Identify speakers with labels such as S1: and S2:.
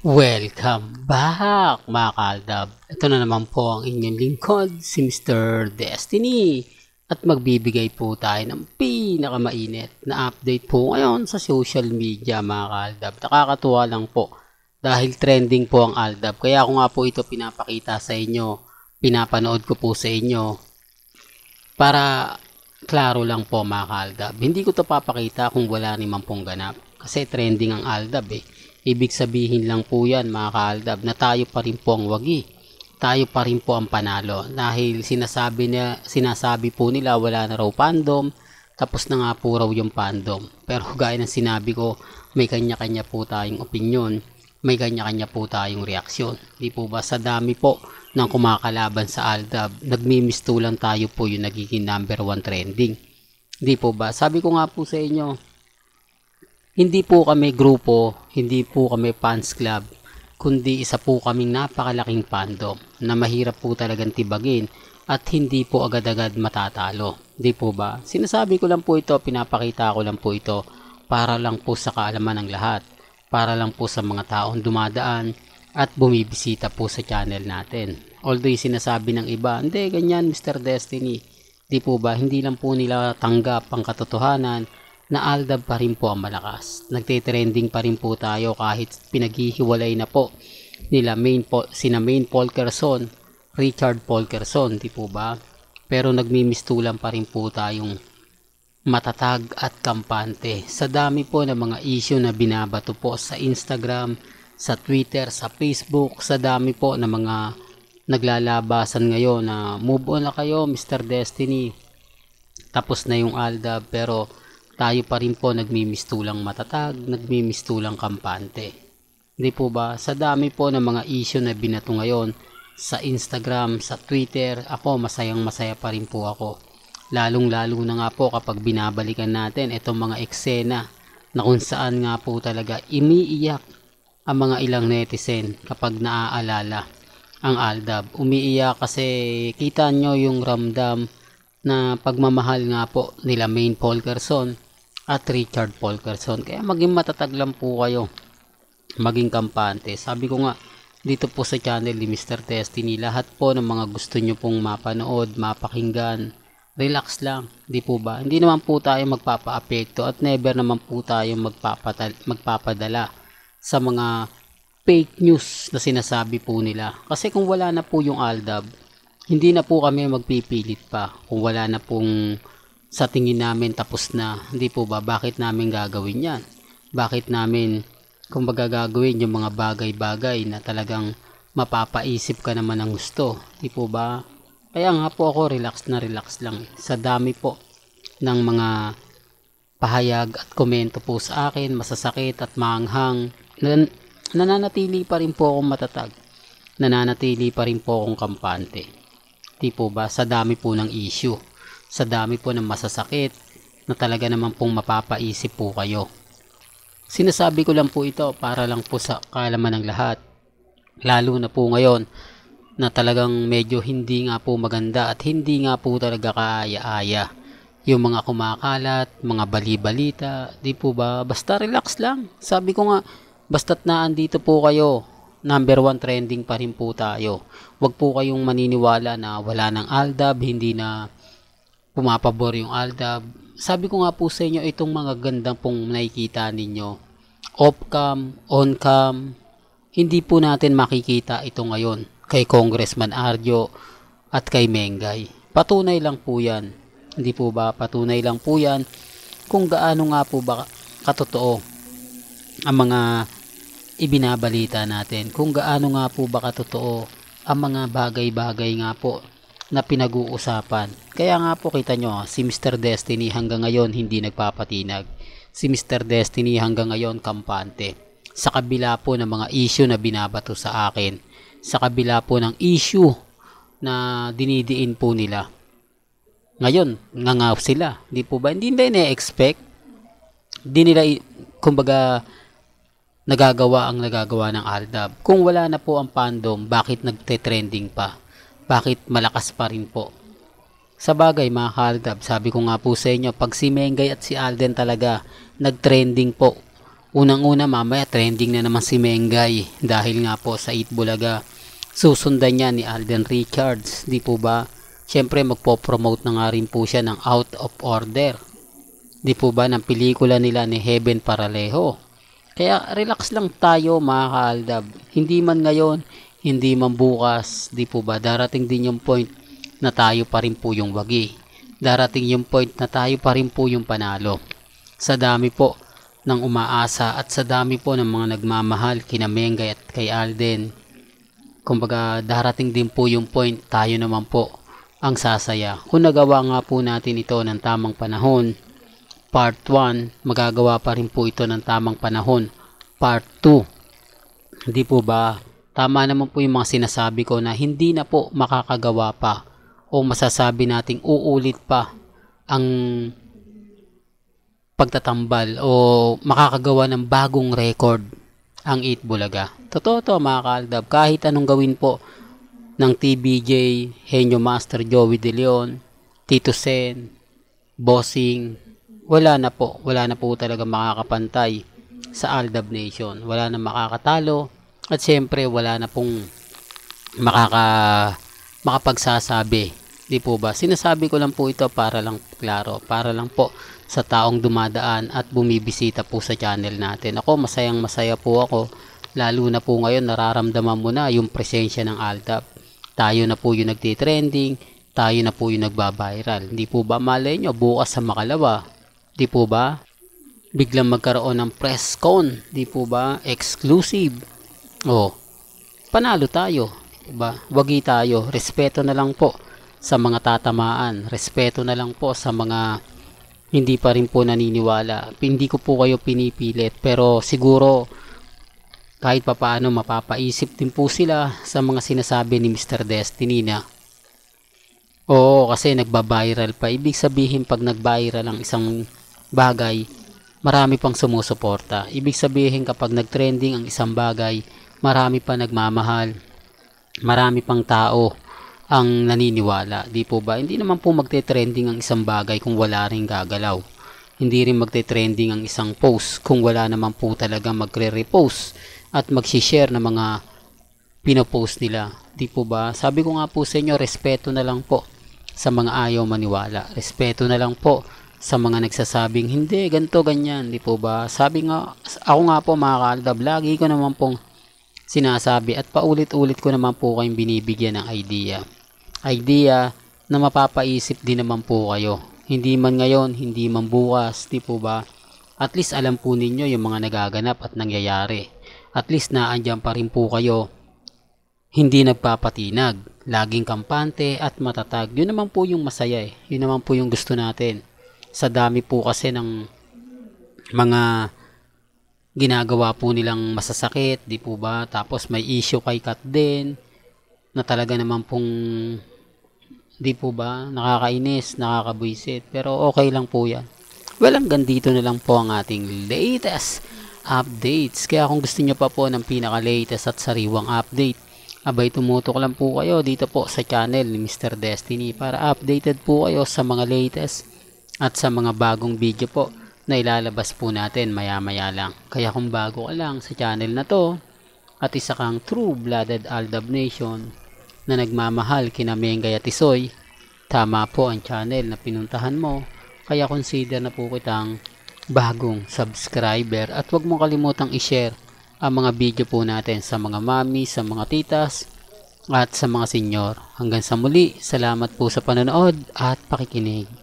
S1: Welcome back mga kaaldab. Ito na naman po ang inyong lingkod, si Mr. Destiny. At magbibigay po tayo ng pinakamainit na update po ngayon sa social media mga kaaldab. Nakakatuwa lang po dahil trending po ang Aldab. Kaya ako nga po ito pinapakita sa inyo, pinapanood ko po sa inyo para klaro lang po mga kaaldab. Hindi ko to papakita kung wala naman pong ganap kasi trending ang Aldab eh. Ibig sabihin lang po yan mga kaaldab na tayo pa rin po ang wagi. Tayo pa rin po ang panalo. Dahil sinasabi po nila wala na raw fandom. Tapos na nga po raw yung fandom. Pero gaya ng sinabi ko, may kanya-kanya po tayong opinion. May kanya-kanya po tayong reaksyon. Di po ba sa dami po ng kumakalaban sa Aldab, nagmimistulan tayo po yung nagiging number 1 trending. Di po ba? Sabi ko nga po sa inyo, hindi po kami grupo, hindi po kami fans club, kundi isa po kaming napakalaking fandom na mahirap po talagang tibagin at hindi po agad-agad matatalo. Di po ba? Sinasabi ko lang po ito, pinapakita ko lang po ito para lang po sa kaalaman ng lahat, para lang po sa mga taong dumadaan at bumibisita po sa channel natin. Although sinasabi ng iba, hindi ganyan Mr. Destiny. Di po ba? Hindi lang po nila tanggap ang katotohanan na Aldab pa rin po ang malakas. Nagte-trending pa rin po tayo kahit pinaghihiwalay na po nila sina Main Polkerson, Richard Polkerson, di po ba? Pero nagmimistulan pa rin po tayong matatag at kampante. Sa dami po ng mga issue na binabato po sa Instagram, sa Twitter, sa Facebook, sa dami po ng mga naglalabasan ngayon na move on na kayo Mr. Destiny. Tapos na yung Aldab pero tayo pa rin po nagmimistulang matatag, nagmimistulang kampante. Hindi po ba? Sa dami po ng mga issue na binato ngayon sa Instagram, sa Twitter, ako masayang masaya pa rin po ako. Lalong-lalo na nga po kapag binabalikan natin itong mga eksena na kung saan nga po talaga umiiyak ang mga ilang netizen kapag naaalala ang Aldab. Umiiyak kasi kita nyo yung ramdam na pagmamahal nga po nila Main Polkerson at Richard Polkerson. Kaya maging matatag lang po kayo, maging kampante. Sabi ko nga dito po sa channel ni Mr. Destiny, lahat po ng mga gusto nyo pong mapanood, mapakinggan, relax lang, di po ba? Hindi naman po tayo magpapa-apekto at never naman po tayo magpapadala sa mga fake news na sinasabi po nila. Kasi kung wala na po yung Aldab, hindi na po kami magpipilit pa. Kung wala na pong sa tingin namin tapos na, hindi po ba, bakit namin gagawin yan? Bakit namin kumbaga gagawin yung mga bagay-bagay na talagang mapapaisip ka naman ng gusto, di po ba? Kaya nga po ako relax lang sa dami po ng mga pahayag at komento po sa akin, masasakit at maanghang. Nananatili pa rin po akong matatag, nananatili pa rin po akong kampante, di po ba? Sa dami po ng issue, sa dami po ng masasakit na talaga naman pong mapapaisip po kayo. Sinasabi ko lang po ito para lang po sa kaalaman ng lahat. Lalo na po ngayon na talagang medyo hindi nga po maganda at hindi nga po talaga kaaya-aya yung mga kumakalat, mga bali-balita, di po ba? Basta relax lang. Sabi ko nga, basta't naandito po kayo, number 1 trending pa rin po tayo. Huwag po kayong maniniwala na wala ng Aldab, hindi na pumapabor yung Aldab. Sabi ko nga po sa inyo, itong mga gandang pong nakikita ninyo, off-cam, on-cam, hindi po natin makikita ito ngayon kay Congressman Arjo at kay Mengay. Patunay lang po yan. Hindi po ba? Patunay lang po yan kung gaano nga po ba katotoo ang mga ibinabalita natin. Kung gaano nga po ba katotoo ang mga bagay-bagay nga po na pinag-uusapan. Kaya nga po kita nyo, si Mr. Destiny hanggang ngayon hindi nagpapatinag. Si Mr. Destiny hanggang ngayon kampante. Sa kabila po ng mga issue na binabato sa akin. Sa kabila po ng issue na dinidiin po nila. Ngayon, ngangaw sila. Di po ba? Hindi nila ina-expect. Hindi nila, kumbaga, nagagawa ang nagagawa ng Aldab. Kung wala na po ang fandom, bakit nagte-trending pa? Bakit malakas pa rin po? Sa bagay mga Aldab, sabi ko nga po sa inyo, pag si Mengay at si Alden talaga nagtrending po Unang-una mamaya trending na naman si Mengay dahil nga po sa Eat Bulaga. Susundan niya ni Alden Richards, di po ba? Siyempre magpo-promote na nga rin po siya ng Out of Order. Di po ba ng pelikula nila ni Heaven Paralejo. Kaya relax lang tayo mga kaaldab. Hindi man ngayon, hindi man bukas, di po ba? Darating din yung point na tayo pa rin po yung wagi. Darating yung point na tayo pa rin po yung panalo. Sa dami po ng umaasa at sa dami po ng mga nagmamahal kina Mengay at kay Alden. Kumbaga darating din po yung point tayo naman po ang sasaya. Kung nagawa nga po natin ito ng tamang panahon, part 1, magagawa pa rin po ito ng tamang panahon, part 2. Hindi po ba? Tama naman po yung mga sinasabi ko na hindi na po makakagawa pa o masasabi nating uulit pa ang pagtatambal o makakagawa ng bagong record ang Eat Bulaga. Totoo to mga kaaldab, kahit anong gawin po ng TBJ, Henyo Master Joey De Leon, Tito Sen, Bossing, wala na po talaga makakapantay sa Aldab Nation. Wala na makakatalo at siyempre wala na pong makapagsasabi. Di po ba? Sinasabi ko lang po ito para lang klaro, para lang po sa taong dumadaan at bumibisita po sa channel natin. Ako masayang masaya po ako, lalo na po ngayon nararamdaman mo na yung presensya ng Aldab. Tayo na po yung nagtitrending, tayo na po yung nagbabiral. Hindi po ba malay nyo bukas sa Makalawa? Di po ba? Biglang magkaroon ng press con, di po ba? Exclusive. Oh, panalo tayo. Diba? Wagi tayo. Respeto na lang po sa mga tatamaan. Respeto na lang po sa mga hindi pa rin po naniniwala. Hindi ko po kayo pinipilit, pero siguro kahit papaano mapapaisip din po sila sa mga sinasabi ni Mr. Destiny na oo, kasi nagba-viral pa. Ibig sabihin pag nag-viral ang isang bagay, marami pang sumusuporta. Ibig sabihin kapag nag-trending ang isang bagay, marami pa nagmamahal, marami pang tao ang naniniwala. Di po ba? Hindi naman po magte-trending ang isang bagay kung wala ring gagalaw. Hindi rin magte-trending ang isang post kung wala naman po talaga magre-repost at mag-share ng mga pinopost nila. Di po ba? Sabi ko nga po sa inyo, respeto na lang po sa mga ayaw maniwala. Respeto na lang po sa mga nagsasabing hindi, ganito, ganyan. Di po ba? Sabi nga, ako nga po mga kaaldab, lagi ko naman pong sinasabi at paulit-ulit ko naman po kayong binibigyan ng idea na mapapaisip din naman po kayo. Hindi man ngayon, hindi man bukas, di po ba? At least alam po ninyo yung mga nagaganap at nangyayari. At least naandyan pa rin po kayo, hindi nagpapatinag, laging kampante at matatag. Yun naman po yung masaya eh. Yun naman po yung gusto natin. Sa dami po kasi ng mga ginagawa po nilang masasakit, di po ba? Tapos may issue kay Kat din na talaga naman pong di po ba? Nakakainis, nakakabwisit. Pero okay lang po yan. Well, hanggang dito na lang po ang ating latest updates. Kaya kung gusto nyo pa po ng pinaka-latest at sariwang update, abay tumutok lang po kayo dito po sa channel ni Mr. Destiny para updated po kayo sa mga latest at sa mga bagong video po na ilalabas po natin maya-maya lang. Kaya kung bago ka lang sa channel na to at isa kang true-blooded Aldab Nation na nagmamahal kina Mengay at Isoy, tama po ang channel na pinuntahan mo. Kaya consider na po kitang bagong subscriber at huwag mong kalimutang i-share ang mga video po natin sa mga mami, sa mga titas at sa mga senyor. Hanggang sa muli, salamat po sa panonood at pakikinig.